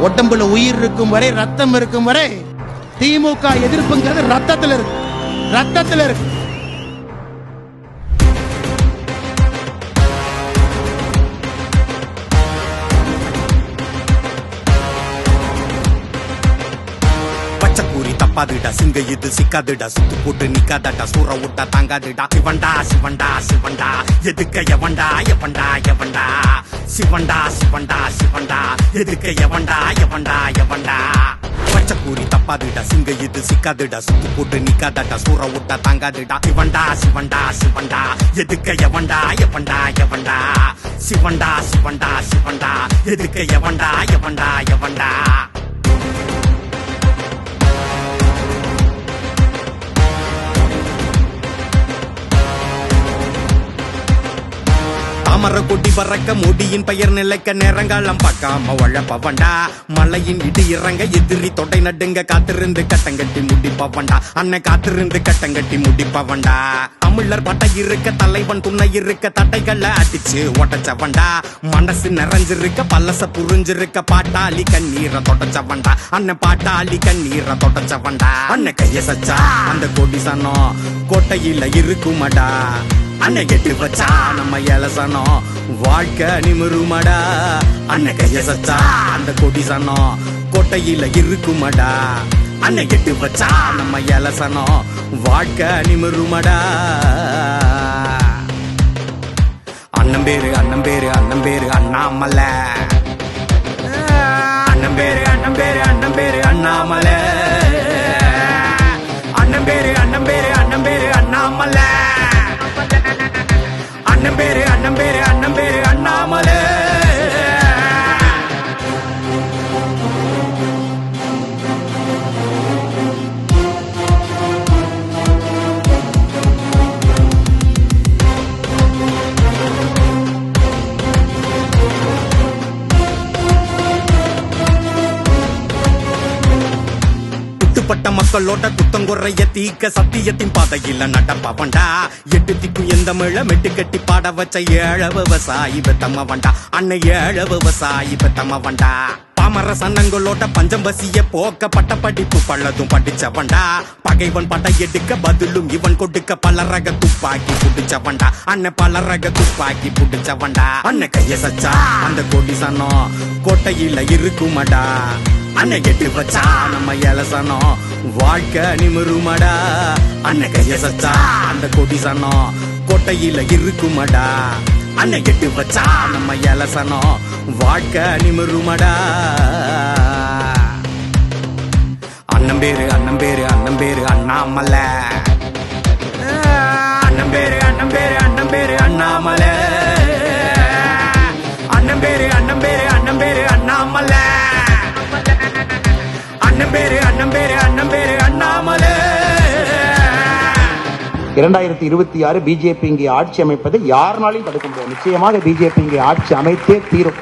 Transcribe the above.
உடம்புல உயிர் இருக்கும் வரை, ரத்தம் இருக்கும் வரை திமுக எதிர்ப்புங்கிறது ரத்தத்தில் இருக்கு, ரத்தத்தில் இருக்கு. பச்சைக்கூறி தப்பாதுடா, சிங்க இது சிக்காதுடா, சுத்து போட்டு நிக்காதடா, சூற விட்டா தாங்காதுடா. சிவண்டா சிவண்டா சிவண்டா, எதுக்க எவண்டா எவண்டா எவண்டா. சிவண்டா சிவண்டா சிவண்டா, எதுக்க எவண்டா எவண்டா எவண்டா. பச்சைக்கூறி தப்பாதுடா, சிங்க இது சிக்காதுடா, சுத்து போட்டு நிக்காதடா, சூற விட்டா தாங்காதுடா. சிவண்டா சிவண்டா சிவண்டா, எதுக்க எவண்டா எவண்டா எவண்டா. சிவண்டா சிவண்டா சிவண்டா, எதுக்க எவண்டா எவண்டா எவண்டா. தாமர கொடி பறக்க முடியின் பெயர் நிலைக்க நேரங்காலம் பார்க்காம உழப்பவண்டா. மலையின் இடி இறங்க எதிரி தொடை நடுங்க காத்திருந்து கட்டங்கட்டி முடிப்பவண்டா. அண்ணன் காத்திருந்து கட்டங்கட்டி முடிப்பவண்டா. தமிழர் பட்டை இருக்க தலைவன் துணை இருக்க தட்டைகளை அடிச்சு ஒட்டச்சவண்டா. மனசு நிறைஞ்சிருக்க பல்லச புரிஞ்சிருக்க பாட்டாளி கண்ணீரை தொடச்சவண்டா. அண்ணன் பாட்டாளி கண்ணீரை தொடச்சவண்டா. அண்ணன் கைய சச்சா அந்த கொடி சனம் கோட்டையில இருக்குமடா. அண்ணன் கெட்டு வச்சா நம்ம இலசனம் வாழ்க்கை நிமிருமடா. அண்ணன் கைய சச்சா அந்த கொடி சனம் கோட்டையில இருக்குமடா. அண்ணன் கெட்டு வச்சா நம்ம இலசனம் வாழ்க்கை நிமிருமடா. அண்ணன் பேரு அண்ணன் பேரு அண்ணன் பேரு அண்ணாமலை. அண்ணன் பேரு அண்ணன் பேரு அண்ணன் பேரு அண்ணாமலை. அண்ணன் பேரு அண்ணன் பேரு அண்ணன் பேரு அண்ணாமலை. அண்ணன் பேரு அண்ணன் பேரு அண்ணன் பேரு அண்ணாமலை. பட்ட மக்களோட குத்தங்குறைய தீக்க சத்தியத்தின் பாதையில நடப்பவண்டா. எட்டு திக்கும் எந்த மிழ மெட்டு கட்டி பாட வச்ச ஏழ விவசாயி பெத்தமவண்டா. அண்ணன் ஏழ விவசாயி பெத்தமவண்டா. பாமர சன்னங்களோட பஞ்சம் பசிய போக்கப்பட்ட படிப்பு பள்ளதும் படிச்சவண்டா. பகைவன் படை எடுக்க பதிலும் இவன் கொடுக்க பல ரக துப்பாக்கி புடிச்சவண்டா. அண்ணன் பல ரக துப்பாக்கி புடிச்சவண்டா. அண்ணன் கைய சச்சா அந்த கொடி சனம் கோட்டையில இருக்குமடா. அண்ணன் கெட்டு வச்சா நம்ம இலசனம் வாழ்க்கை நிமிருமடா. அண்ணன் கைய சச்சா அந்த கொடி சனம் கோட்டையில இருக்குமடா. அண்ணன் கெட்டு வச்சா நம்ம இலசனம் வாழ்க்கை நிமிருமடா. அண்ணன் பேரு அண்ணன் பேரு அண்ணன் பேரு அண்ணாமலை. அண்ணன் பேரு அண்ணன் பேரு அண்ணன் பேரு அண்ணாமலை. அண்ணன் பேரு அண்ணன் பேரு அண்ணன் பேரு அண்ணாமலை. அண்ணன் பேரு அண்ணன் பேரு அண்ணன் பேரு அண்ணாமலை. 2026 பிஜேபி இங்கே ஆட்சி அமைப்பதை யாருனாலையும் தடுக்க முடியாது. நிச்சயமாக பிஜேபி இங்கே ஆட்சி அமைத்தே தீரும்.